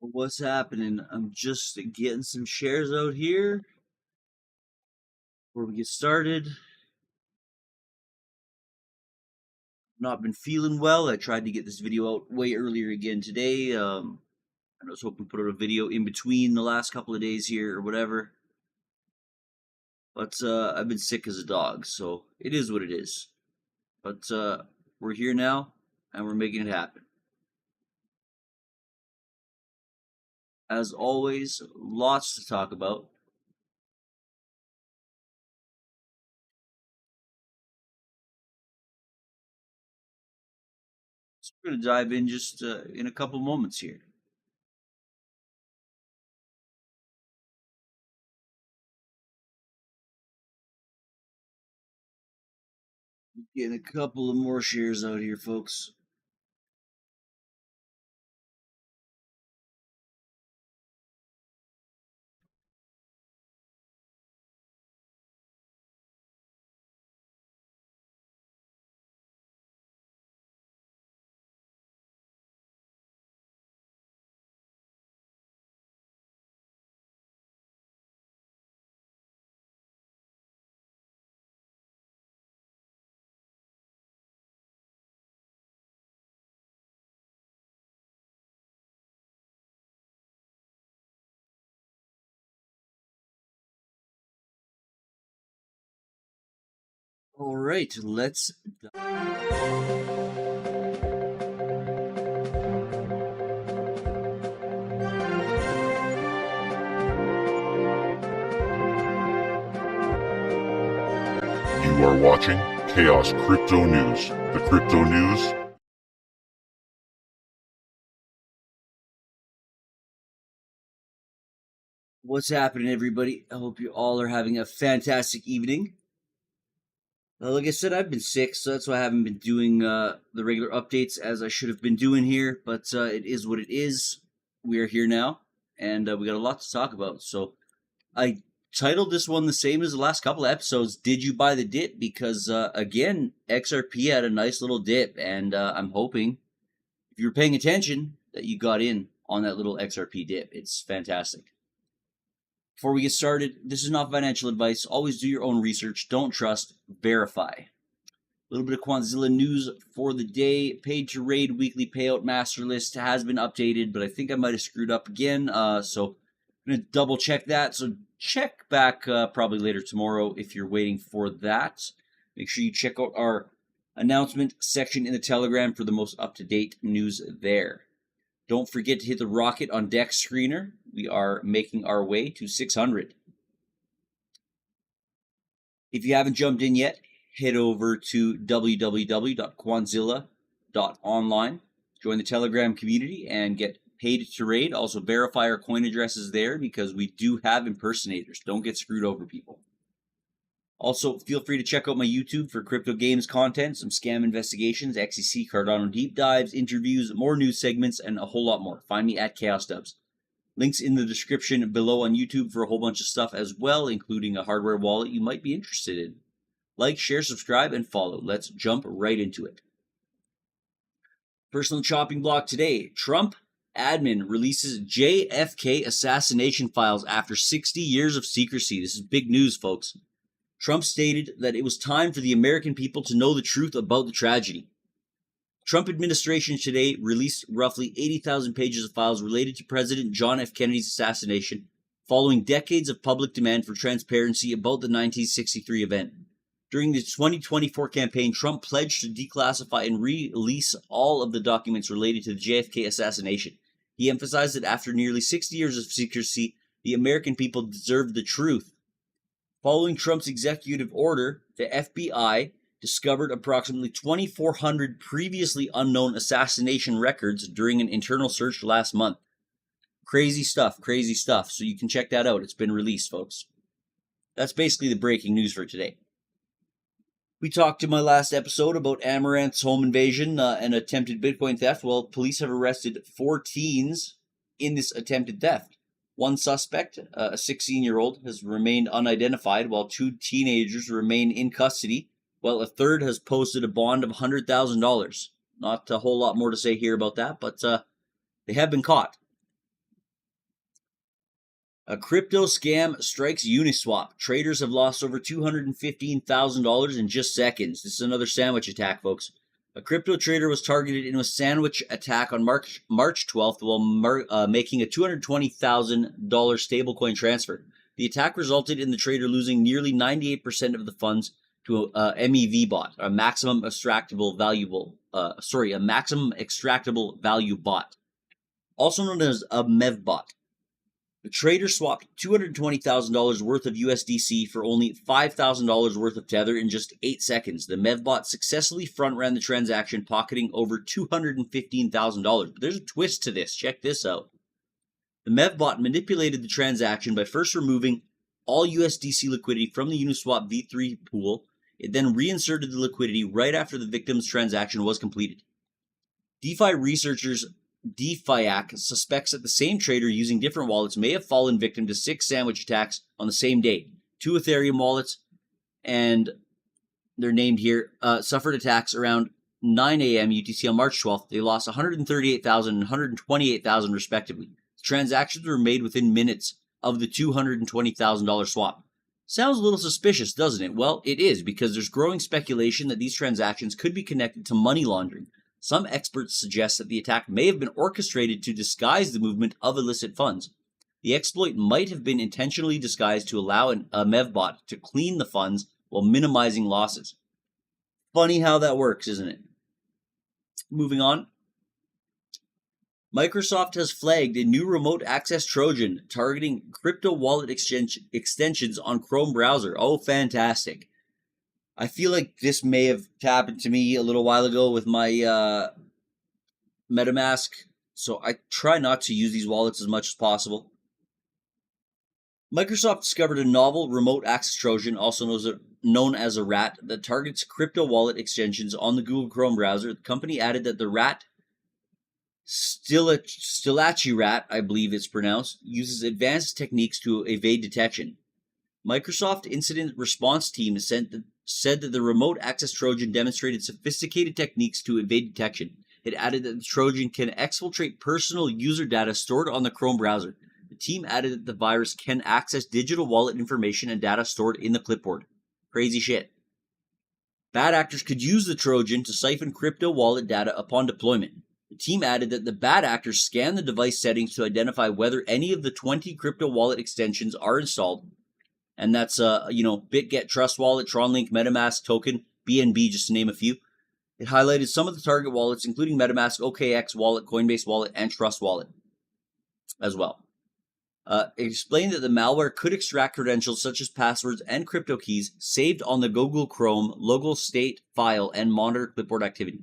What's happening? I'm just getting some shares out here before we get started. Not been feeling well. I tried to get this video out way earlier again today. I was hoping to put out a video in between the last couple of days here or whatever. But I've been sick as a dog, so it is what it is. But we're here now, and we're making it happen. As always, lots to talk about. So we're going to dive in just in a couple moments here. Getting a couple of more shares out here, folks. All right, let's. You are watching Chaos Crypto News. The crypto news. What's happening, everybody? I hope you all are having a fantastic evening. Like I said, I've been sick, so that's why I haven't been doing the regular updates as I should have been doing here. But it is what it is. We are here now, and we got a lot to talk about. So I titled this one the same as the last couple of episodes. Did you buy the dip? Because again, XRP had a nice little dip, and I'm hoping if you were paying attention that you got in on that little XRP dip. It's fantastic. Before we get started, this is not financial advice. Always do your own research. Don't trust, verify. A little bit of Quanzilla news for the day. Paid to raid weekly payout master list has been updated, but I think I might have screwed up again. So I'm going to double check that. So check back probably later tomorrow if you're waiting for that. Make sure you check out our announcement section in the Telegram for the most up-to-date news there. Don't forget to hit the rocket on deck screener. We are making our way to 600. If you haven't jumped in yet, head over to www.quanzilla.online. Join the Telegram community and get paid to raid. Also verify our coin addresses there because we do have impersonators. Don't get screwed over, people. Also, feel free to check out my YouTube for crypto games content, some scam investigations, XEC, Cardano deep dives, interviews, more news segments, and a whole lot more. Find me at KhaosDubz. Links in the description below on YouTube for a whole bunch of stuff as well, including a hardware wallet you might be interested in. Like, share, subscribe, and follow. Let's jump right into it. Personal chopping block today. Trump admin releases JFK assassination files after 60 years of secrecy. This is big news, folks. Trump stated that it was time for the American people to know the truth about the tragedy. Trump administration today released roughly 80,000 pages of files related to President John F. Kennedy's assassination, following decades of public demand for transparency about the 1963 event. During the 2024 campaign, Trump pledged to declassify and release all of the documents related to the JFK assassination. He emphasized that after nearly 60 years of secrecy, the American people deserved the truth. Following Trump's executive order, the FBI discovered approximately 2,400 previously unknown assassination records during an internal search last month. Crazy stuff, crazy stuff. So you can check that out. It's been released, folks. That's basically the breaking news for today. We talked in my last episode about Amaranth's home invasion and attempted Bitcoin theft. Well, police have arrested 4 teens in this attempted theft. One suspect, a 16-year-old, has remained unidentified, while 2 teenagers remain in custody, while a third has posted a bond of $100,000. Not a whole lot more to say here about that, but they have been caught. A crypto scam strikes Uniswap. Traders have lost over $215,000 in just seconds. This is another sandwich attack, folks. A crypto trader was targeted in a sandwich attack on March 12th while making a $220,000 stablecoin transfer. The attack resulted in the trader losing nearly 98% of the funds to a MEV bot, a maximum extractable value bot, also known as a MEV bot. The trader swapped $220,000 worth of USDC for only $5,000 worth of Tether in just 8 seconds. The MEVBot successfully front-ran the transaction, pocketing over $215,000. But there's a twist to this. Check this out. The MEVBot manipulated the transaction by first removing all USDC liquidity from the Uniswap V3 pool. It then reinserted the liquidity right after the victim's transaction was completed. DeFi researchers DeFiac suspects that the same trader using different wallets may have fallen victim to 6 sandwich attacks on the same day. 2 Ethereum wallets, and they're named here, suffered attacks around 9 a.m. UTC on March 12th. They lost $138,000 and $128,000 respectively. The transactions were made within minutes of the $220,000 swap. Sounds a little suspicious, doesn't it? Well, it is, because there's growing speculation that these transactions could be connected to money laundering. Some experts suggest that the attack may have been orchestrated to disguise the movement of illicit funds. The exploit might have been intentionally disguised to allow a MEVBot to clean the funds while minimizing losses. Funny how that works, isn't it? Moving on. Microsoft has flagged a new remote access Trojan targeting crypto wallet extensions on Chrome browser. Oh, fantastic. I feel like this may have happened to me a little while ago with my MetaMask, so I try not to use these wallets as much as possible. Microsoft discovered a novel remote access Trojan, also known as a RAT, that targets crypto wallet extensions on the Google Chrome browser. The company added that the RAT, Stilachi RAT, I believe it's pronounced, uses advanced techniques to evade detection. Microsoft Incident Response Team said that the remote access Trojan demonstrated sophisticated techniques to evade detection. It added that the Trojan can exfiltrate personal user data stored on the Chrome browser. The team added that the virus can access digital wallet information and data stored in the clipboard. Crazy shit. Bad actors could use the Trojan to siphon crypto wallet data upon deployment. The team added that the bad actors scan the device settings to identify whether any of the 20 crypto wallet extensions are installed. And that's, BitGet, Trust Wallet, TronLink, MetaMask, Token, BNB, just to name a few. It highlighted some of the target wallets, including MetaMask, OKX Wallet, Coinbase Wallet, and Trust Wallet as well. It explained that the malware could extract credentials such as passwords and crypto keys saved on the Google Chrome local state file and monitor clipboard activity.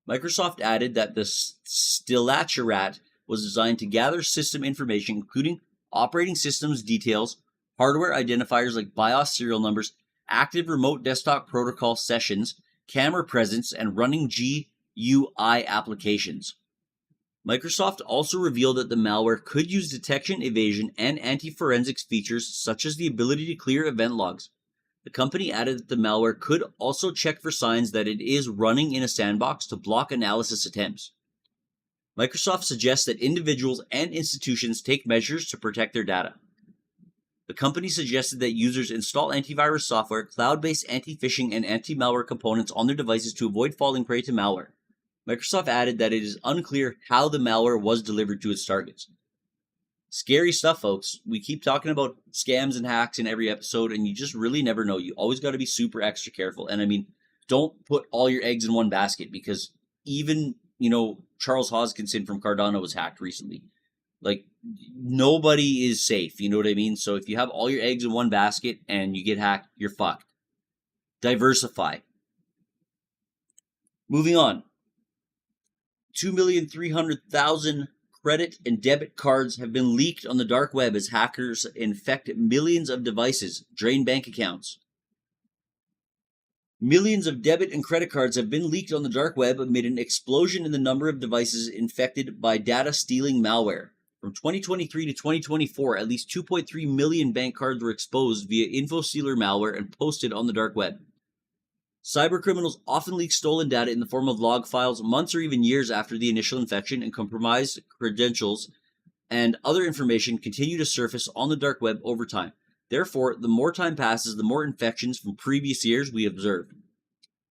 Microsoft added that the Stilachi was designed to gather system information, including operating systems details, hardware identifiers like BIOS serial numbers, active remote desktop protocol sessions, camera presence, and running GUI applications. Microsoft also revealed that the malware could use detection, evasion, and anti-forensics features such as the ability to clear event logs. The company added that the malware could also check for signs that it is running in a sandbox to block analysis attempts. Microsoft suggests that individuals and institutions take measures to protect their data. The company suggested that users install antivirus software, cloud-based anti-phishing, and anti-malware components on their devices to avoid falling prey to malware. Microsoft added that it is unclear how the malware was delivered to its targets. Scary stuff, folks. We keep talking about scams and hacks in every episode, and you just really never know. You always got to be super extra careful. And I mean, don't put all your eggs in one basket, because even, Charles Hoskinson from Cardano was hacked recently. Like, nobody is safe, you know what I mean? So if you have all your eggs in one basket and you get hacked, you're fucked. Diversify. Moving on. 2,300,000 credit and debit cards have been leaked on the dark web as hackers infect millions of devices, drain bank accounts. Millions of debit and credit cards have been leaked on the dark web amid an explosion in the number of devices infected by data stealing malware. From 2023 to 2024, at least 2.3 million bank cards were exposed via InfoSealer malware and posted on the dark web. Cybercriminals often leak stolen data in the form of log files months or even years after the initial infection, and compromised credentials and other information continue to surface on the dark web over time. Therefore, the more time passes, the more infections from previous years we observe.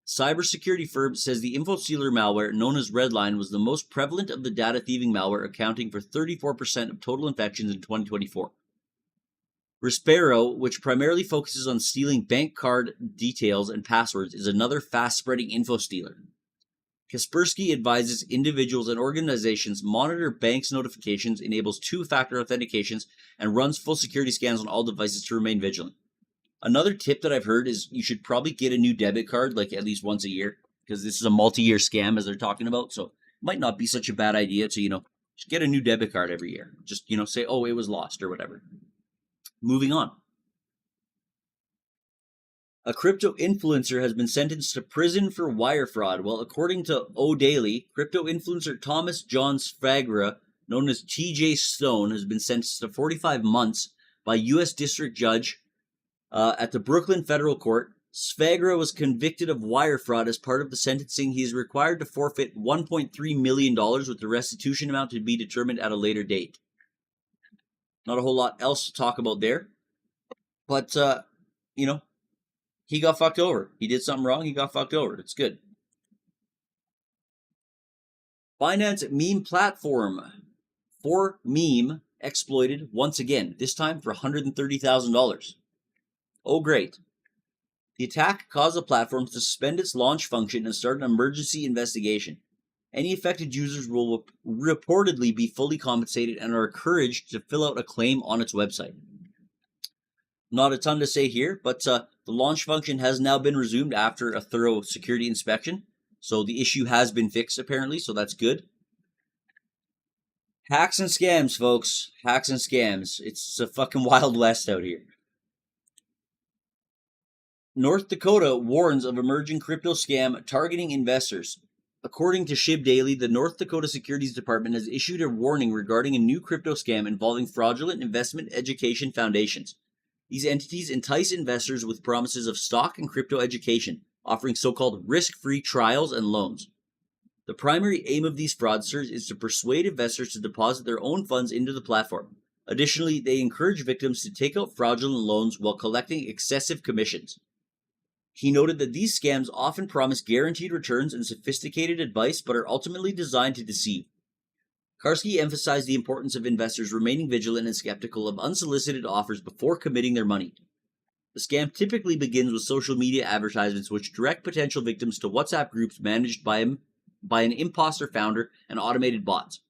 Cybersecurity firm says the InfoSealer malware known as Redline was the most prevalent of the data thieving malware, accounting for 34% of total infections in 2024. Referral, which primarily focuses on stealing bank card details and passwords, is another fast-spreading info stealer. Kaspersky advises individuals and organizations monitor banks' notifications, enables two-factor authentications, and runs full security scans on all devices to remain vigilant. Another tip that I've heard is you should probably get a new debit card like at least once a year, because this is a multi-year scam as they're talking about, so it might not be such a bad idea to, just get a new debit card every year. Just, say, oh, it was lost or whatever. Moving on. A crypto influencer has been sentenced to prison for wire fraud. Well, according to O'Daily, crypto influencer Thomas John Sfagra, known as TJ Stone, has been sentenced to 45 months by U.S. District Judge at the Brooklyn Federal Court. Sfagra was convicted of wire fraud. As part of the sentencing, he is required to forfeit $1.3 million, with the restitution amount to be determined at a later date. Not a whole lot else to talk about there. But, he got fucked over. He did something wrong, he got fucked over. It's good. Binance meme platform for meme exploited once again, this time for $130,000. Oh, great. The attack caused the platform to suspend its launch function and start an emergency investigation. Any affected users will reportedly be fully compensated and are encouraged to fill out a claim on its website. Not a ton to say here, but the launch function has now been resumed after a thorough security inspection. So the issue has been fixed apparently, so that's good. Hacks and scams, folks. Hacks and scams. It's a fucking Wild West out here. North Dakota warns of emerging crypto scam targeting investors. According to SHIB Daily, the North Dakota Securities Department has issued a warning regarding a new crypto scam involving fraudulent investment education foundations. These entities entice investors with promises of stock and crypto education, offering so-called risk-free trials and loans. The primary aim of these fraudsters is to persuade investors to deposit their own funds into the platform. Additionally, they encourage victims to take out fraudulent loans while collecting excessive commissions. He noted that these scams often promise guaranteed returns and sophisticated advice, but are ultimately designed to deceive. Karski emphasized the importance of investors remaining vigilant and skeptical of unsolicited offers before committing their money. The scam typically begins with social media advertisements which direct potential victims to WhatsApp groups managed by an imposter founder and automated bots.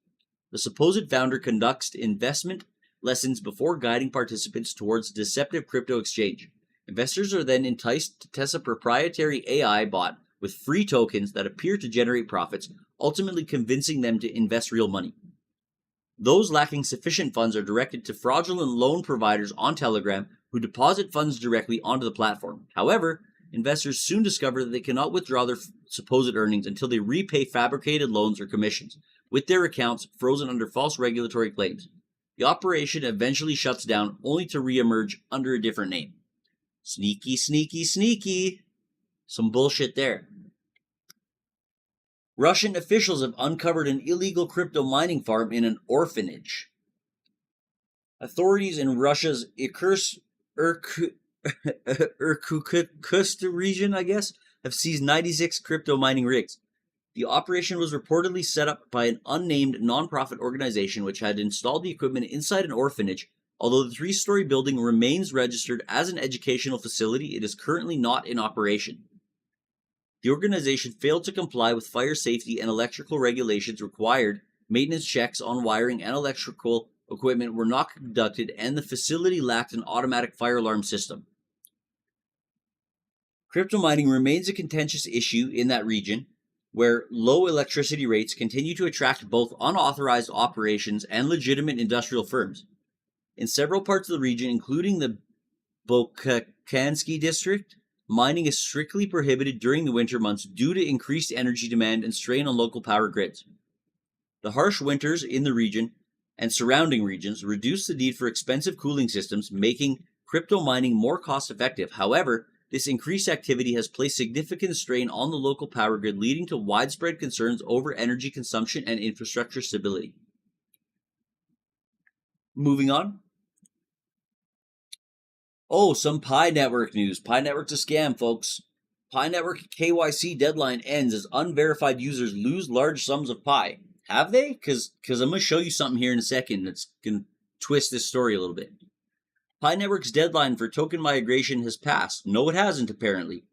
The supposed founder conducts investment lessons before guiding participants towards a deceptive crypto exchange. Investors are then enticed to test a proprietary AI bot with free tokens that appear to generate profits, ultimately convincing them to invest real money. Those lacking sufficient funds are directed to fraudulent loan providers on Telegram who deposit funds directly onto the platform. However, investors soon discover that they cannot withdraw their supposed earnings until they repay fabricated loans or commissions, with their accounts frozen under false regulatory claims. The operation eventually shuts down, only to re-emerge under a different name. Sneaky, sneaky, sneaky. Some bullshit there. Russian officials have uncovered an illegal crypto mining farm in an orphanage. Authorities in Russia's Irkutsk region, have seized 96 crypto mining rigs. The operation was reportedly set up by an unnamed non-profit organization which had installed the equipment inside an orphanage. Although the 3-story building remains registered as an educational facility, it is currently not in operation. The organization failed to comply with fire safety and electrical regulations required. Maintenance checks on wiring and electrical equipment were not conducted, and the facility lacked an automatic fire alarm system. Crypto mining remains a contentious issue in that region, where low electricity rates continue to attract both unauthorized operations and legitimate industrial firms. In several parts of the region, including the Bokansky district, mining is strictly prohibited during the winter months due to increased energy demand and strain on local power grids. The harsh winters in the region and surrounding regions reduce the need for expensive cooling systems, making crypto mining more cost-effective. However, this increased activity has placed significant strain on the local power grid, leading to widespread concerns over energy consumption and infrastructure stability. Moving on. Oh, some Pi Network news. Pi Network's a scam, folks. Pi Network KYC deadline ends as unverified users lose large sums of Pi. Have they? Because I'm going to show you something here in a second that's going to twist this story a little bit. Pi Network's deadline for token migration has passed. No, it hasn't, apparently.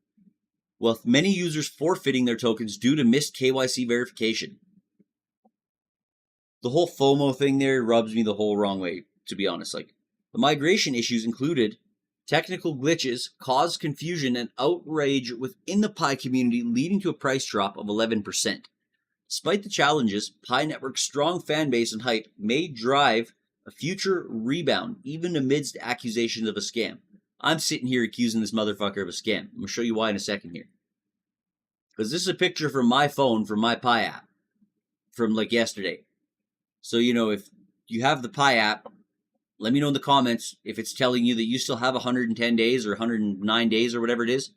With many users forfeiting their tokens due to missed KYC verification. The whole FOMO thing there rubs me the whole wrong way, to be honest. Like, the migration issues included technical glitches, caused confusion and outrage within the Pi community, leading to a price drop of 11%. Despite the challenges, Pi Network's strong fan base and hype may drive a future rebound, even amidst accusations of a scam. I'm sitting here accusing this motherfucker of a scam. I'm going to show you why in a second here. Because this is a picture from my phone, from my Pi app, from like yesterday. So, you know, if you have the Pi app, let me know in the comments if it's telling you that you still have 110 days or 109 days or whatever it is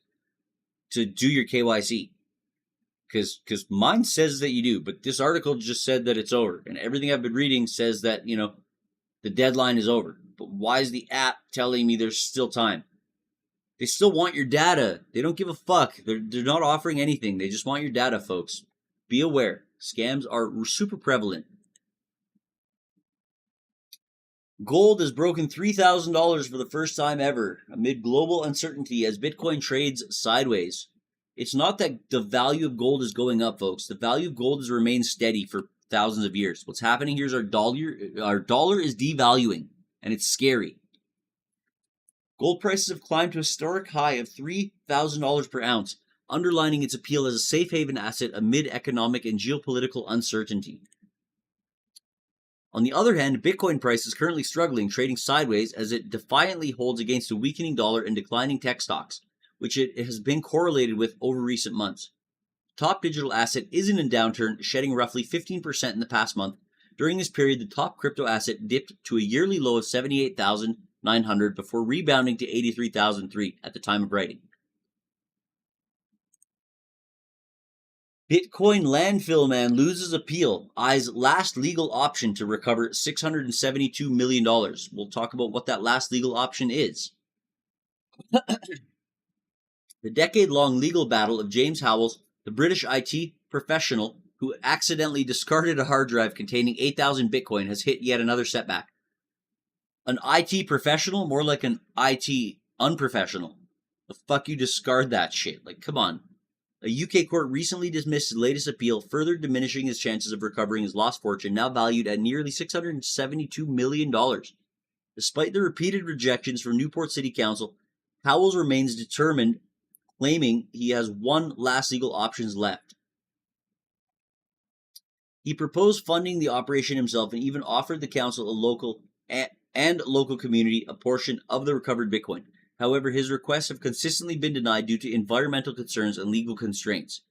to do your KYC. Because mine says that you do, but this article just said that it's over. And everything I've been reading says that, you know, the deadline is over. But why is the app telling me there's still time? They still want your data. They don't give a fuck. They're not offering anything. They just want your data, folks. Be aware. Scams are super prevalent. Gold has broken $3,000 for the first time ever amid global uncertainty as Bitcoin trades sideways. It's not that the value of gold is going up, folks. The value of gold has remained steady for thousands of years. What's happening here is our dollar is devaluing, and it's scary. Gold prices have climbed to a historic high of $3,000 per ounce, underlining its appeal as a safe haven asset amid economic and geopolitical uncertainty. On the other hand, Bitcoin price is currently struggling, trading sideways as it defiantly holds against a weakening dollar and declining tech stocks, which it has been correlated with over recent months. Top digital asset isn't in downturn, shedding roughly 15% in the past month. During this period, the top crypto asset dipped to a yearly low of 78,900 before rebounding to 83,003 at the time of writing. Bitcoin landfill man loses appeal, eyes last legal option to recover $672 million. We'll talk about what that last legal option is. The decade-long legal battle of James Howells, the British IT professional who accidentally discarded a hard drive containing 8,000 Bitcoin, has hit yet another setback. An IT professional? More like an IT unprofessional. The fuck you discard that shit? Like, come on. A UK court recently dismissed his latest appeal, further diminishing his chances of recovering his lost fortune, now valued at nearly $672 million. Despite the repeated rejections from Newport City Council, Howells remains determined, claiming he has one last legal option left. He proposed funding the operation himself and even offered the council local community a portion of the recovered Bitcoin. However, his requests have consistently been denied due to environmental concerns and legal constraints.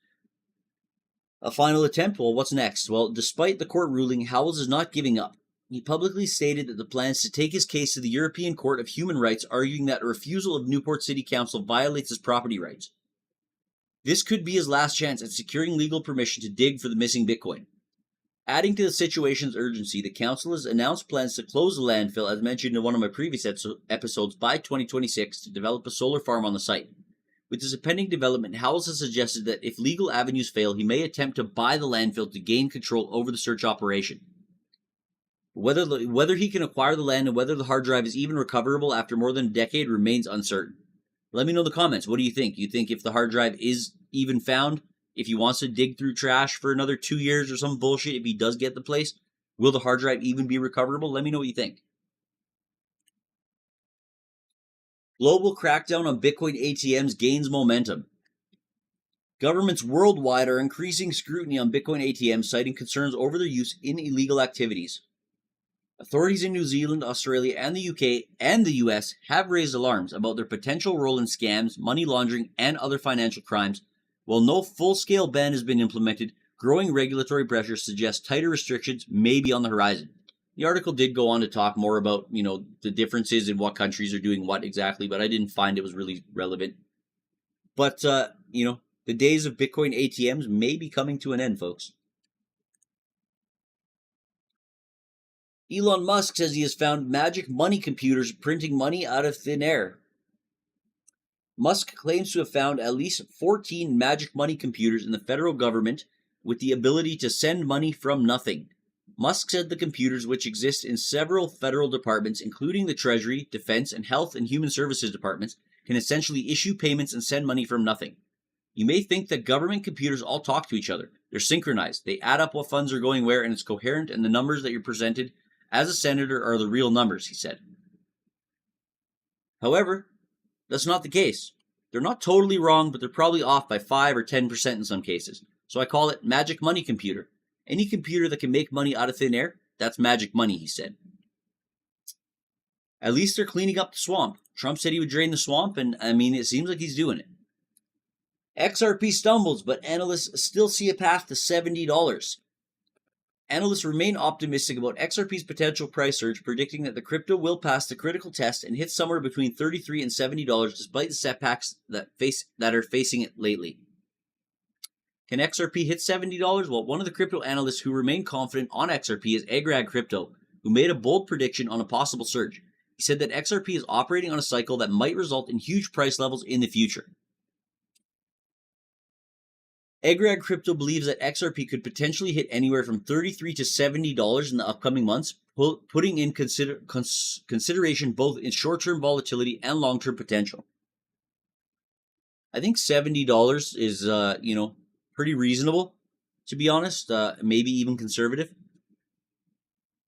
A final attempt? Well, what's next? Well, despite the court ruling, Howells is not giving up. He publicly stated that the plans to take his case to the European Court of Human Rights, arguing that a refusal of Newport City Council violates his property rights. This could be his last chance at securing legal permission to dig for the missing Bitcoin. Adding to the situation's urgency, the council has announced plans to close the landfill, as mentioned in one of my previous episodes, by 2026 to develop a solar farm on the site. With this pending development, Howells has suggested that if legal avenues fail, he may attempt to buy the landfill to gain control over the search operation. Whether he can acquire the land and whether the hard drive is even recoverable after more than a decade remains uncertain. Let me know in the comments. What do you think? You think if the hard drive is even found, if he wants to dig through trash for another 2 years or some bullshit, if he does get the place, will the hard drive even be recoverable? Let me know what you think. Global crackdown on Bitcoin ATMs gains momentum. Governments worldwide are increasing scrutiny on Bitcoin ATMs, citing concerns over their use in illegal activities. Authorities in New Zealand, Australia, and the UK and the US have raised alarms about their potential role in scams, money laundering, and other financial crimes. While no full-scale ban has been implemented, growing regulatory pressure suggests tighter restrictions may be on the horizon. The article did go on to talk more about, the differences in what countries are doing what exactly, but I didn't find it was really relevant. But, the days of Bitcoin ATMs may be coming to an end, folks. Elon Musk says he has found magic money computers printing money out of thin air. Musk claims to have found at least 14 magic money computers in the federal government with the ability to send money from nothing. Musk said the computers, which exist in several federal departments, including the Treasury, Defense, and Health and Human Services departments, can essentially issue payments and send money from nothing. You may think that government computers all talk to each other. They're synchronized. They add up what funds are going where, and it's coherent, and the numbers that you're presented as a senator are the real numbers, he said. However, that's not the case. They're not totally wrong, but they're probably off by 5 or 10% in some cases. So I call it magic money computer. Any computer that can make money out of thin air, that's magic money, he said. At least they're cleaning up the swamp. Trump said he would drain the swamp, and it seems like he's doing it. XRP stumbles, but analysts still see a path to $70. Analysts remain optimistic about XRP's potential price surge, predicting that the crypto will pass the critical test and hit somewhere between $33 and $70 despite the setbacks that are facing it lately. Can XRP hit $70? Well, one of the crypto analysts who remain confident on XRP is Agrag Crypto, who made a bold prediction on a possible surge. He said that XRP is operating on a cycle that might result in huge price levels in the future. Agrag Crypto believes that XRP could potentially hit anywhere from $33 to $70 in the upcoming months, putting in consideration both in short-term volatility and long-term potential. I think $70 is, pretty reasonable, to be honest, maybe even conservative.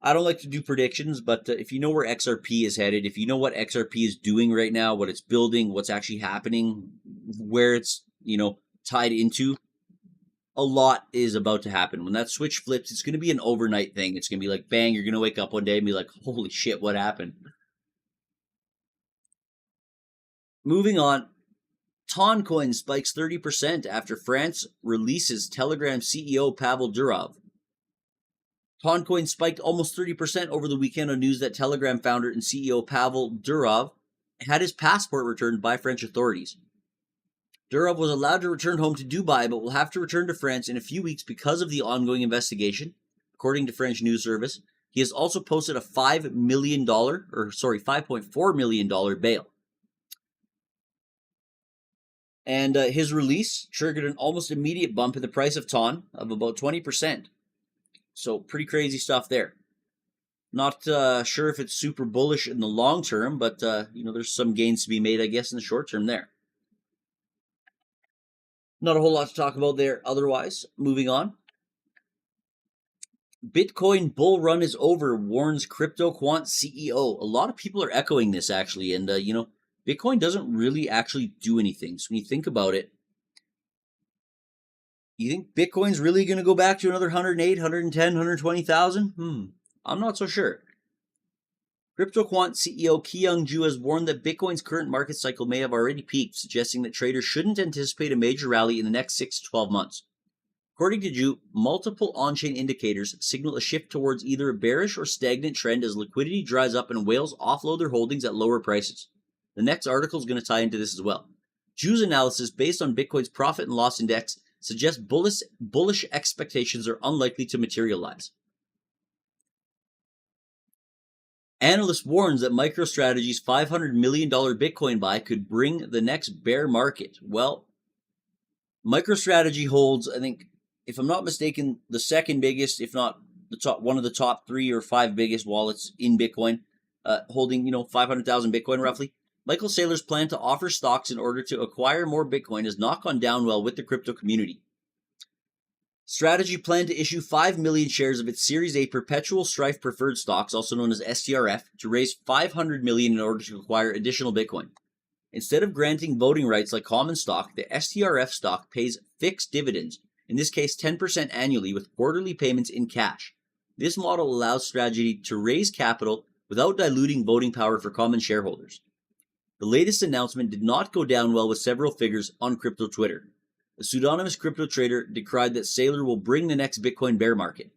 I don't like to do predictions, but if you know where XRP is headed, if you know what XRP is doing right now, what it's building, what's actually happening, where it's, tied into, a lot is about to happen. When that switch flips, it's going to be an overnight thing. It's going to be like, bang, you're going to wake up one day and be like, holy shit, what happened? Moving on. Toncoin spikes 30% after France releases Telegram CEO Pavel Durov. Toncoin spiked almost 30% over the weekend on news that Telegram founder and CEO Pavel Durov had his passport returned by French authorities. Durov was allowed to return home to Dubai, but will have to return to France in a few weeks because of the ongoing investigation, according to French news service. He has also posted a $5.4 million bail. And his release triggered an almost immediate bump in the price of TON of about 20%. So pretty crazy stuff there. Not sure if it's super bullish in the long term, but there's some gains to be made, I guess, in the short term there. Not a whole lot to talk about there otherwise. Moving on. Bitcoin bull run is over, warns crypto quant CEO. A lot of people are echoing this, actually, and Bitcoin doesn't really actually do anything. So when you think about it, you think Bitcoin's really going to go back to another 108, 110, 120,000? I'm not so sure. Crypto quant CEO Kyung Ju has warned that Bitcoin's current market cycle may have already peaked, suggesting that traders shouldn't anticipate a major rally in the next 6 to 12 months. According to Ju, multiple on-chain indicators signal a shift towards either a bearish or stagnant trend as liquidity dries up and whales offload their holdings at lower prices. The next article is going to tie into this as well. Ju's analysis, based on Bitcoin's profit and loss index, suggests bullish expectations are unlikely to materialize. Analyst warns that MicroStrategy's $500 million Bitcoin buy could bring the next bear market. Well, MicroStrategy holds, I think, if I'm not mistaken, the second biggest, if not one of the top 3 or 5 biggest wallets in Bitcoin, holding 500,000 Bitcoin roughly. Michael Saylor's plan to offer stocks in order to acquire more Bitcoin has not gone down well with the crypto community. Strategy planned to issue 5 million shares of its Series A perpetual Strife preferred stocks, also known as STRF, to raise $500 million in order to acquire additional Bitcoin. Instead of granting voting rights like common stock, the STRF stock pays fixed dividends, in this case 10% annually with quarterly payments in cash. This model allows Strategy to raise capital without diluting voting power for common shareholders. The latest announcement did not go down well with several figures on crypto Twitter. A pseudonymous crypto trader decried that Saylor will bring the next Bitcoin bear market.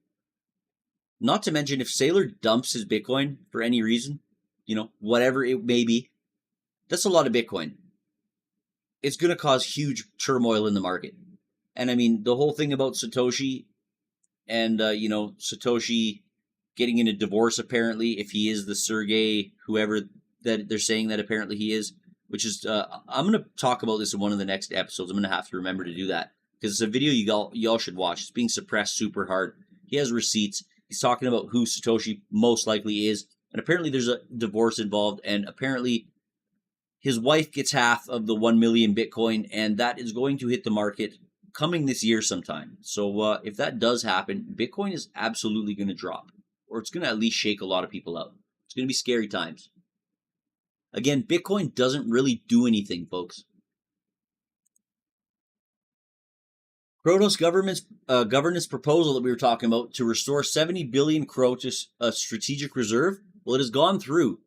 Not to mention, if Saylor dumps his Bitcoin for any reason, whatever it may be, that's a lot of Bitcoin. It's going to cause huge turmoil in the market. And the whole thing about Satoshi and, Satoshi getting in a divorce, apparently, if he is the Sergey, whoever that they're saying that apparently he is, which is, I'm going to talk about this in one of the next episodes. I'm going to have to remember to do that, because it's a video y'all should watch. It's being suppressed super hard. He has receipts. He's talking about who Satoshi most likely is, and apparently there's a divorce involved, and apparently his wife gets half of the 1 million Bitcoin, and that is going to hit the market coming this year sometime. So if that does happen, Bitcoin is absolutely going to drop, or it's going to at least shake a lot of people out. It's going to be scary times. Again, Bitcoin doesn't really do anything, folks. Kronos governance proposal that we were talking about to restore 70 billion Kro to a strategic reserve, well, it has gone through.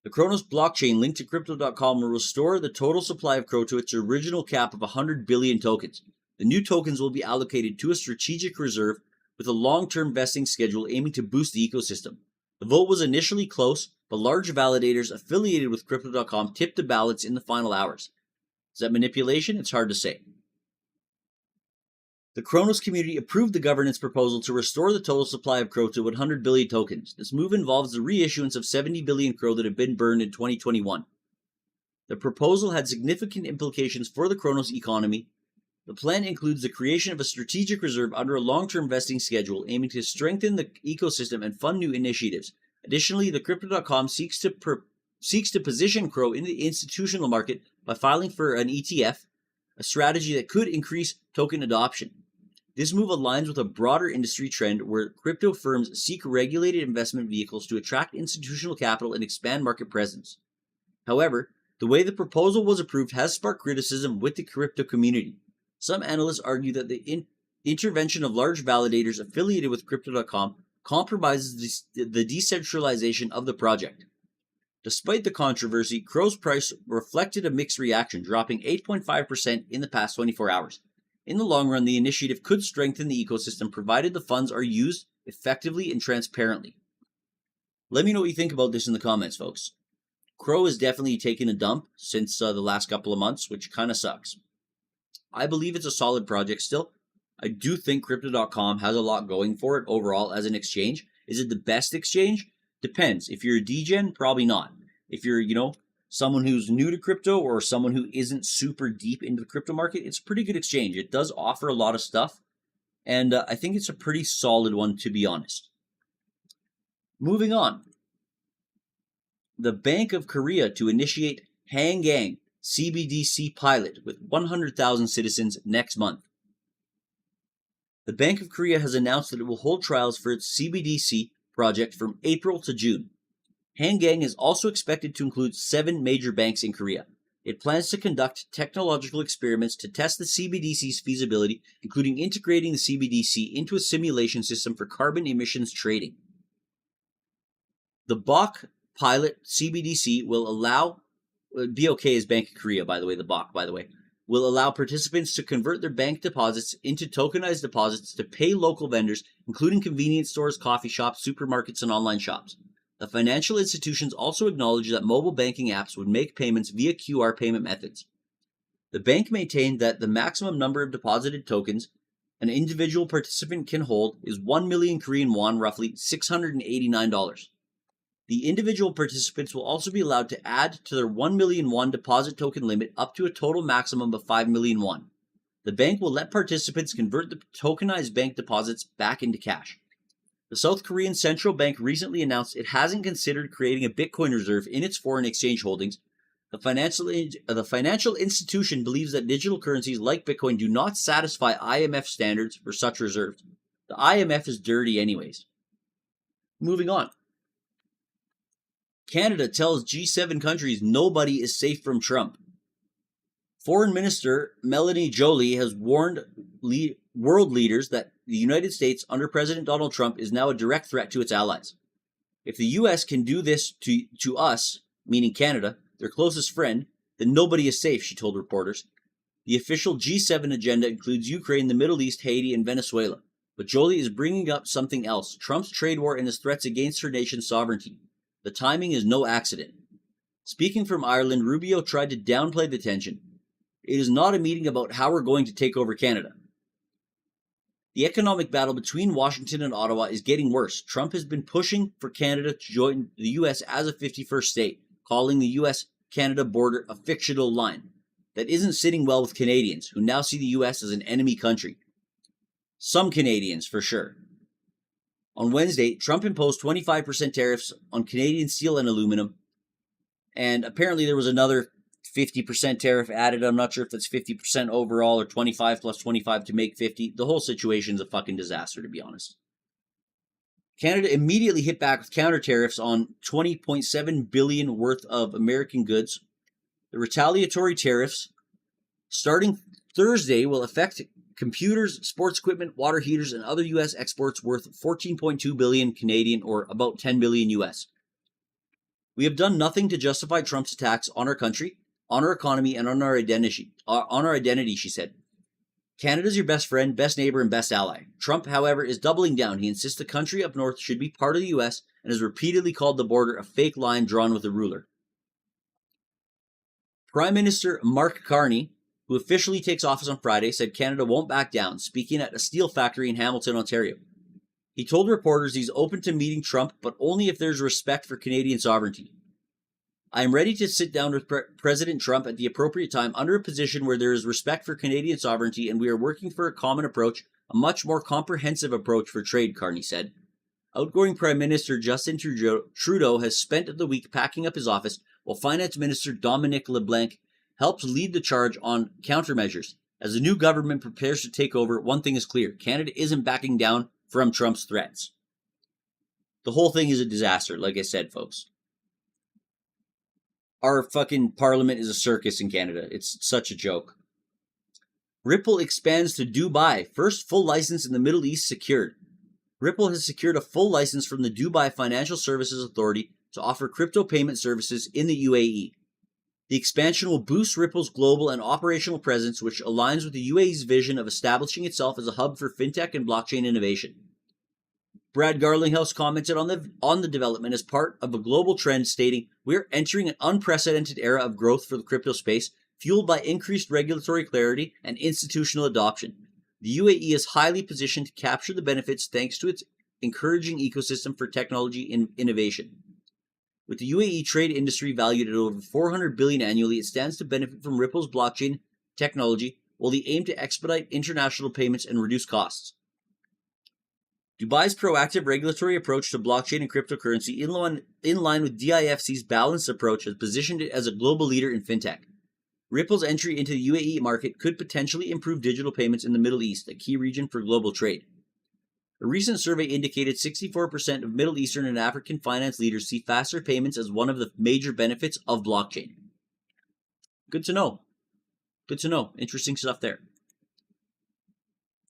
The Kronos blockchain linked to Crypto.com will restore the total supply of Kro to its original cap of 100 billion tokens. The new tokens will be allocated to a strategic reserve with a long-term vesting schedule aiming to boost the ecosystem. The vote was initially close, but large validators affiliated with Crypto.com tipped the ballots in the final hours. Is that manipulation? It's hard to say. The Kronos community approved the governance proposal to restore the total supply of Kro to 100 billion tokens. This move involves the reissuance of 70 billion Kro that have been burned in 2021. The proposal had significant implications for the Kronos economy. The plan includes the creation of a strategic reserve under a long-term vesting schedule aiming to strengthen the ecosystem and fund new initiatives. Additionally, the Crypto.com seeks to position Kro in the institutional market by filing for an ETF, a strategy that could increase token adoption. This move aligns with a broader industry trend where crypto firms seek regulated investment vehicles to attract institutional capital and expand market presence. However, the way the proposal was approved has sparked criticism with the crypto community. Some analysts argue that the intervention of large validators affiliated with Crypto.com compromises the decentralization of the project. Despite the controversy, Kro's price reflected a mixed reaction, dropping 8.5% in the past 24 hours. In the long run, the initiative could strengthen the ecosystem provided the funds are used effectively and transparently. Let me know what you think about this in the comments, folks. Kro has definitely taken a dump since the last couple of months, which kind of sucks. I believe it's a solid project still. I do think Crypto.com has a lot going for it overall as an exchange. Is it the best exchange? Depends. If you're a degen, probably not. If you're, someone who's new to crypto or someone who isn't super deep into the crypto market, it's a pretty good exchange. It does offer a lot of stuff, and I think it's a pretty solid one, to be honest. Moving on. The Bank of Korea to initiate Hangang CBDC pilot with 100,000 citizens next month. The Bank of Korea has announced that it will hold trials for its CBDC project from April to June. Hangang is also expected to include 7 major banks in Korea. It plans to conduct technological experiments to test the CBDC's feasibility, including integrating the CBDC into a simulation system for carbon emissions trading. The BOK pilot CBDC will allow, BOK is Bank of Korea, by the way, the BOK, by the way, will allow participants to convert their bank deposits into tokenized deposits to pay local vendors, including convenience stores, coffee shops, supermarkets, and online shops. The financial institutions also acknowledge that mobile banking apps would make payments via QR payment methods. The bank maintained that the maximum number of deposited tokens an individual participant can hold is 1 million Korean won, roughly $689. The individual participants will also be allowed to add to their 1 million won deposit token limit up to a total maximum of 5 million won. The bank will let participants convert the tokenized bank deposits back into cash. The South Korean Central Bank recently announced it hasn't considered creating a Bitcoin reserve in its foreign exchange holdings. The financial institution believes that digital currencies like Bitcoin do not satisfy IMF standards for such reserves. The IMF is dirty anyways. Moving on. Canada tells G7 countries nobody is safe from Trump. Foreign Minister Melanie Joly has warned world leaders that the United States under President Donald Trump is now a direct threat to its allies. If the US can do this to us, meaning Canada, their closest friend, then nobody is safe, she told reporters. The official G7 agenda includes Ukraine, the Middle East, Haiti, and Venezuela. But Joly is bringing up something else, Trump's trade war and his threats against her nation's sovereignty. The timing is no accident. Speaking from Ireland, Rubio tried to downplay the tension. It is not a meeting about how we're going to take over Canada. The economic battle between Washington and Ottawa is getting worse. Trump has been pushing for Canada to join the US as a 51st state, calling the US-Canada border a fictional line that isn't sitting well with Canadians, who now see the US as an enemy country. Some Canadians, for sure. On Wednesday, Trump imposed 25% tariffs on Canadian steel and aluminum, and apparently there was another 50% tariff added. I'm not sure if that's 50% overall or 25 plus 25 to make 50. The whole situation's a fucking disaster, to be honest. Canada immediately hit back with counter tariffs on $20.7 billion worth of American goods. The retaliatory tariffs, starting Thursday, will affect computers, sports equipment, water heaters, and other U.S. exports worth 14.2 billion Canadian, or about 10 billion U.S. We have done nothing to justify Trump's attacks on our country, on our economy, and on our identity, she said. Canada's your best friend, best neighbor, and best ally. Trump, however, is doubling down. He insists the country up north should be part of the U.S. and has repeatedly called the border a fake line drawn with a ruler. Prime Minister Mark Carney, who officially takes office on Friday, said Canada won't back down, speaking at a steel factory in Hamilton, Ontario. He told reporters he's open to meeting Trump, but only if there's respect for Canadian sovereignty. I am ready to sit down with President Trump at the appropriate time under a position where there is respect for Canadian sovereignty, and we are working for a common approach, a much more comprehensive approach for trade, Carney said. Outgoing Prime Minister Justin Trudeau has spent the week packing up his office, while Finance Minister Dominic LeBlanc helps lead the charge on countermeasures. As the new government prepares to take over, one thing is clear: Canada isn't backing down from Trump's threats. The whole thing is a disaster, like I said, folks. Our fucking parliament is a circus in Canada. It's such a joke. Ripple expands to Dubai. First full license in the Middle East secured. Ripple has secured a full license from the Dubai Financial Services Authority to offer crypto payment services in the UAE. The expansion will boost Ripple's global and operational presence, which aligns with the UAE's vision of establishing itself as a hub for fintech and blockchain innovation. Brad Garlinghouse commented on the development as part of a global trend, stating, "We're entering an unprecedented era of growth for the crypto space, fueled by increased regulatory clarity and institutional adoption. The UAE is highly positioned to capture the benefits thanks to its encouraging ecosystem for technology and innovation. With the UAE trade industry valued at over $400 billion annually, it stands to benefit from Ripple's blockchain technology, while they aim to expedite international payments and reduce costs." Dubai's proactive regulatory approach to blockchain and cryptocurrency, in line with DIFC's balanced approach, has positioned it as a global leader in fintech. Ripple's entry into the UAE market could potentially improve digital payments in the Middle East, a key region for global trade. A recent survey indicated 64% of Middle Eastern and African finance leaders see faster payments as one of the major benefits of blockchain. Good to know. Good to know. Interesting stuff there.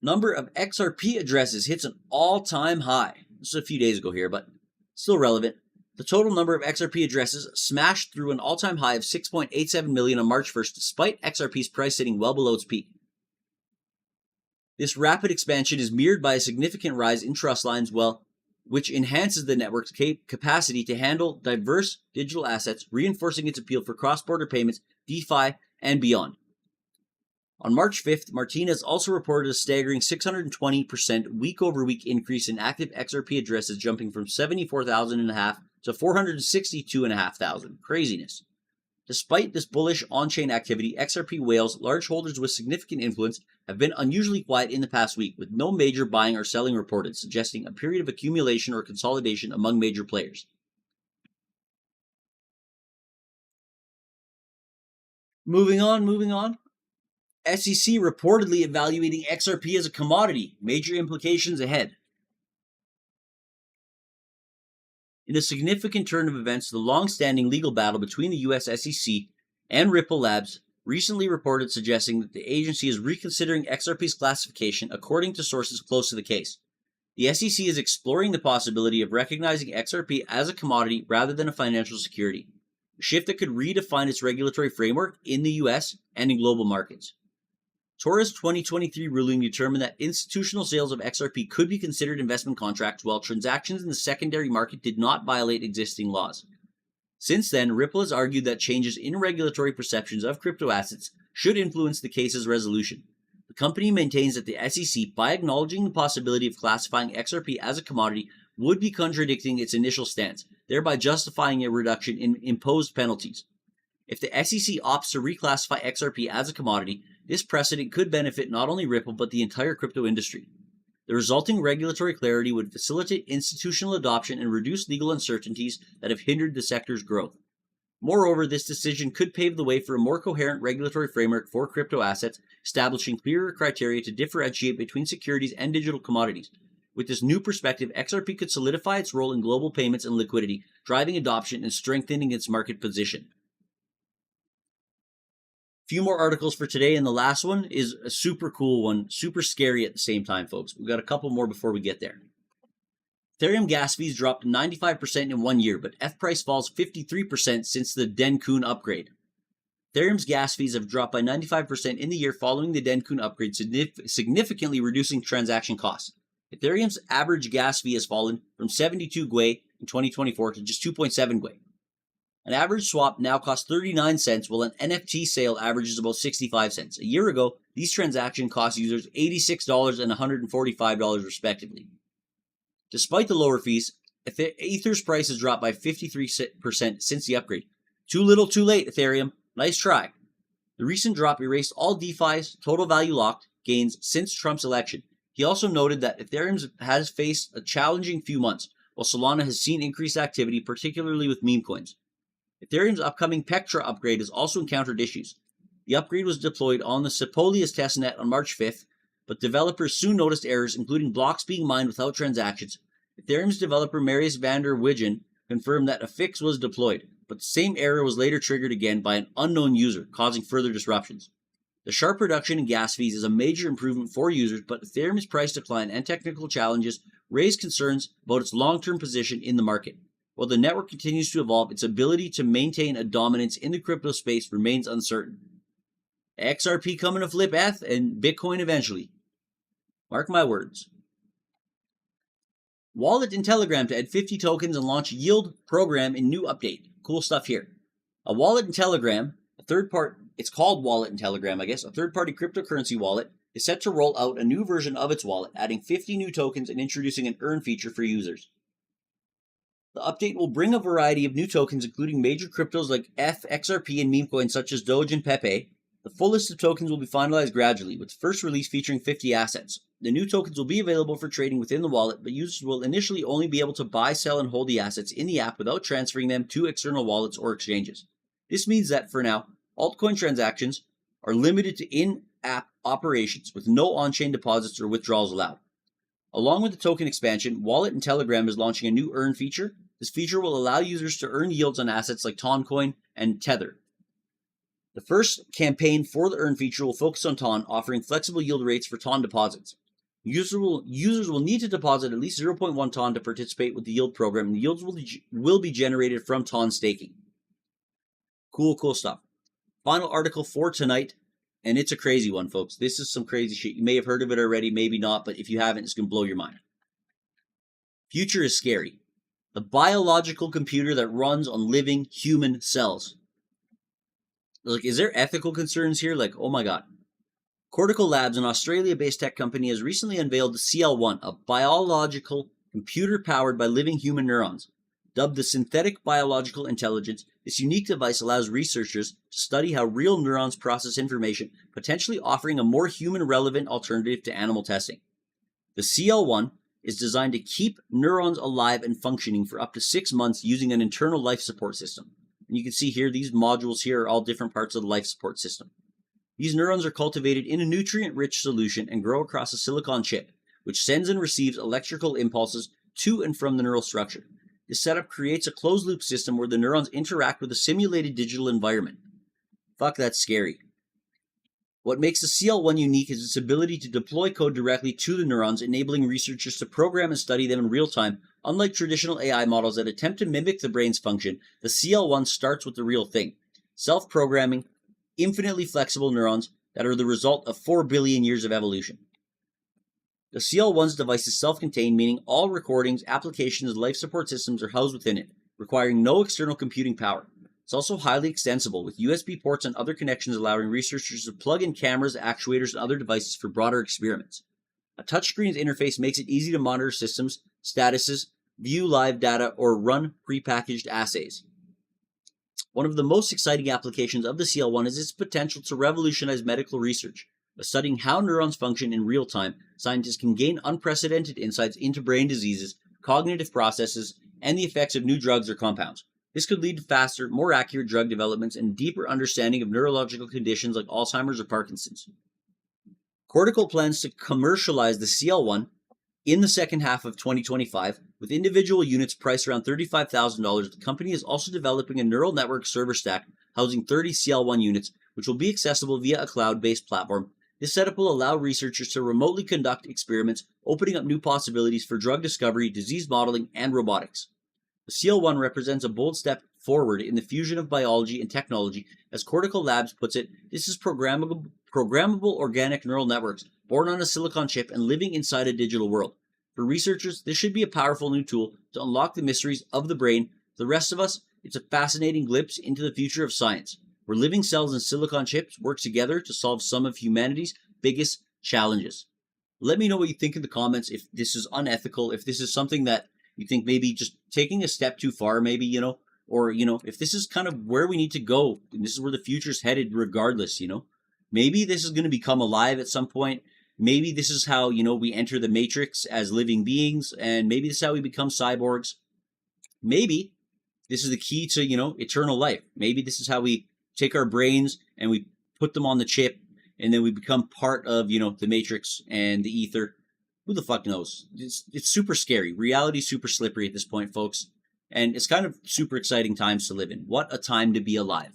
Number of XRP addresses hits an all-time high. This is a few days ago here, but still relevant. The total number of XRP addresses smashed through an all-time high of 6.87 million on March 1st, despite XRP's price sitting well below its peak. This rapid expansion is mirrored by a significant rise in trust lines, which enhances the network's capacity to handle diverse digital assets, reinforcing its appeal for cross-border payments, DeFi, and beyond. On March 5th, Martinez also reported a staggering 620% week-over-week increase in active XRP addresses, jumping from 74,500 to 462,500. Craziness. Despite this bullish on-chain activity, XRP whales, large holders with significant influence, have been unusually quiet in the past week, with no major buying or selling reported, suggesting a period of accumulation or consolidation among major players. Moving on. SEC reportedly evaluating XRP as a commodity. Major implications ahead. In a significant turn of events, the long-standing legal battle between the US SEC and Ripple Labs recently reported suggesting that the agency is reconsidering XRP's classification, according to sources close to the case. The SEC is exploring the possibility of recognizing XRP as a commodity rather than a financial security, a shift that could redefine its regulatory framework in the US and in global markets. Torah's 2023 ruling determined that institutional sales of XRP could be considered investment contracts, while transactions in the secondary market did not violate existing laws. Since then, Ripple has argued that changes in regulatory perceptions of crypto assets should influence the case's resolution. The company maintains that the SEC, by acknowledging the possibility of classifying XRP as a commodity, would be contradicting its initial stance, thereby justifying a reduction in imposed penalties. If the SEC opts to reclassify XRP as a commodity, this precedent could benefit not only Ripple but the entire crypto industry. The resulting regulatory clarity would facilitate institutional adoption and reduce legal uncertainties that have hindered the sector's growth. Moreover, this decision could pave the way for a more coherent regulatory framework for crypto assets, establishing clearer criteria to differentiate between securities and digital commodities. With this new perspective, XRP could solidify its role in global payments and liquidity, driving adoption and strengthening its market position. Few more articles for today, and the last one is a super cool one, super scary at the same time, folks. We've got a couple more before we get there. Ethereum gas fees dropped 95% in 1 year, but F price falls 53% since the Dencun upgrade. Ethereum's gas fees have dropped by 95% in the year following the Dencun upgrade, significantly reducing transaction costs. Ethereum's average gas fee has fallen from 72 Gwei in 2024 to just 2.7 Gwei. An average swap now costs 39 cents, while an NFT sale averages about 65 cents. A year ago, these transactions cost users $86 and $145 respectively. Despite the lower fees, Ether's price has dropped by 53% since the upgrade. Too little, too late, Ethereum. Nice try. The recent drop erased all DeFi's total value locked gains since Trump's election. He also noted that Ethereum has faced a challenging few months, while Solana has seen increased activity, particularly with meme coins. Ethereum's upcoming Pectra upgrade has also encountered issues. The upgrade was deployed on the Sepolius testnet on March 5th, but developers soon noticed errors, including blocks being mined without transactions. Ethereum's developer Marius van der Wiggen confirmed that a fix was deployed, but the same error was later triggered again by an unknown user, causing further disruptions. The sharp reduction in gas fees is a major improvement for users, but Ethereum's price decline and technical challenges raise concerns about its long-term position in the market. While the network continues to evolve, its ability to maintain a dominance in the crypto space remains uncertain. XRP coming to flip ETH and Bitcoin eventually. Mark my words. Wallet in Telegram to add 50 tokens and launch yield program in new update. Cool stuff here. A wallet in Telegram, it's called Wallet in Telegram, I guess, a third-party cryptocurrency wallet, is set to roll out a new version of its wallet, adding 50 new tokens and introducing an earn feature for users. The update will bring a variety of new tokens, including major cryptos like ETH, XRP, and meme coins such as Doge and Pepe. The full list of tokens will be finalized gradually, with the first release featuring 50 assets. The new tokens will be available for trading within the wallet, but users will initially only be able to buy, sell, and hold the assets in the app without transferring them to external wallets or exchanges. This means that, for now, altcoin transactions are limited to in-app operations with no on-chain deposits or withdrawals allowed. Along with the token expansion, Wallet in Telegram is launching a new earn feature. This feature will allow users to earn yields on assets like Toncoin and Tether. The first campaign for the earn feature will focus on Ton, offering flexible yield rates for Ton deposits. Users will need to deposit at least 0.1 Ton to participate with the yield program, and the yields will be generated from Ton staking. Cool stuff. Final article for tonight, and it's a crazy one, folks. This is some crazy shit. You may have heard of it already, maybe not, but if you haven't, it's going to blow your mind. Future is scary. The biological computer that runs on living human cells. Like, is there ethical concerns here? Like, oh my god. Cortical Labs, an Australia-based tech company, has recently unveiled the CL1, a biological computer powered by living human neurons. Dubbed the Synthetic Biological Intelligence, this unique device allows researchers to study how real neurons process information, potentially offering a more human-relevant alternative to animal testing. The CL1 is designed to keep neurons alive and functioning for up to 6 months using an internal life support system. And you can see here, these modules here are all different parts of the life support system. These neurons are cultivated in a nutrient-rich solution and grow across a silicon chip, which sends and receives electrical impulses to and from the neural structure. This setup creates a closed-loop system where the neurons interact with a simulated digital environment. Fuck, that's scary. What makes the CL1 unique is its ability to deploy code directly to the neurons, enabling researchers to program and study them in real time. Unlike traditional AI models that attempt to mimic the brain's function, the CL1 starts with the real thing: self-programming, infinitely flexible neurons that are the result of 4 billion years of evolution. The CL1's device is self-contained, meaning all recordings, applications, and life support systems are housed within it, requiring no external computing power. It's also highly extensible, with USB ports and other connections allowing researchers to plug in cameras, actuators, and other devices for broader experiments. A touchscreen's interface makes it easy to monitor systems, statuses, view live data, or run prepackaged assays. One of the most exciting applications of the CL1 is its potential to revolutionize medical research. By studying how neurons function in real time, scientists can gain unprecedented insights into brain diseases, cognitive processes, and the effects of new drugs or compounds. This could lead to faster, more accurate drug developments and deeper understanding of neurological conditions like Alzheimer's or Parkinson's. Cortical plans to commercialize the CL1 in the second half of 2025, with individual units priced around $35,000. The company is also developing a neural network server stack housing 30 CL1 units, which will be accessible via a cloud-based platform. This setup will allow researchers to remotely conduct experiments, opening up new possibilities for drug discovery, disease modeling, and robotics. The CL1 represents a bold step forward in the fusion of biology and technology. As Cortical Labs puts it, this is programmable organic neural networks born on a silicon chip and living inside a digital world. For researchers, this should be a powerful new tool to unlock the mysteries of the brain. For the rest of us, it's a fascinating glimpse into the future of science, where living cells and silicon chips work together to solve some of humanity's biggest challenges. Let me know what you think in the comments, if this is unethical, if this is something that you think maybe just taking a step too far, maybe, or, if this is kind of where we need to go, and this is where the future's headed regardless, maybe this is going to become alive at some point. Maybe this is how, we enter the matrix as living beings, and maybe this is how we become cyborgs. Maybe this is the key to, eternal life. Maybe this is how we take our brains and we put them on the chip, and then we become part of, the matrix and the ether. Who the fuck knows? It's super scary. Reality's super slippery at this point, folks. And it's kind of super exciting times to live in. What a time to be alive.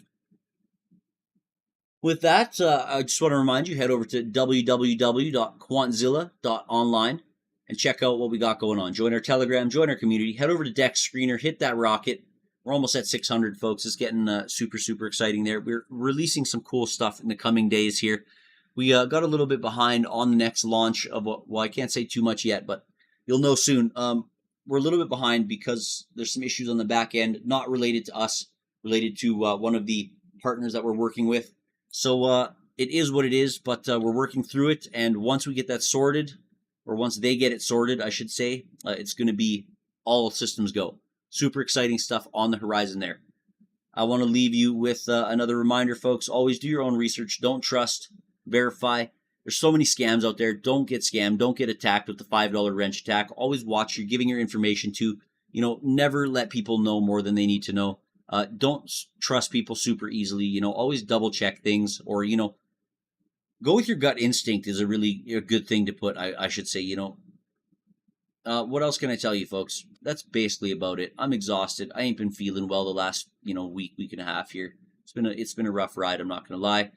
With that, I just want to remind you, head over to www.quantzilla.online and check out what we got going on. Join our Telegram, join our community, head over to Deck Screener, hit that rocket. We're almost at 600, folks. It's getting super, super exciting there. We're releasing some cool stuff in the coming days here. We got a little bit behind on the next launch of I can't say too much yet, but you'll know soon. We're a little bit behind because there's some issues on the back end, not related to us, related to one of the partners that we're working with. So it is what it is, but we're working through it. And once we get that sorted, or once they get it sorted, I should say, it's going to be all systems go. Super exciting stuff on the horizon there. I want to leave you with another reminder, folks. Always do your own research. Don't trust. Verify. There's so many scams out there. Don't get scammed. Don't get attacked with the $5 wrench attack. Always watch. You're giving your information to, never let people know more than they need to know. Don't trust people super easily. Always double check things, or, go with your gut instinct is a good thing to put, I should say. What else can I tell you, folks? That's basically about it. I'm exhausted. I ain't been feeling well the last, week and a half here. It's been a rough ride. I'm not going to lie.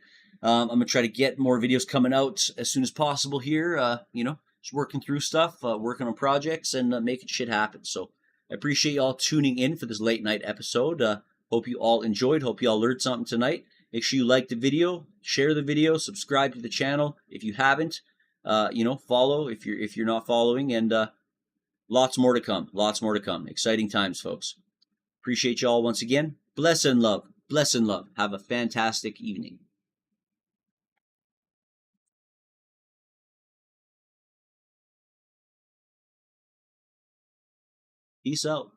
I'm going to try to get more videos coming out as soon as possible here. Just working through stuff, working on projects, and making shit happen. So I appreciate you all tuning in for this late night episode. Hope you all enjoyed. Hope you all learned something tonight. Make sure you like the video, share the video, subscribe to the channel if you haven't. Follow if you're not following, and lots more to come. Lots more to come. Exciting times, folks. Appreciate you all once again. Bless and love. Bless and love. Have a fantastic evening. Peace out.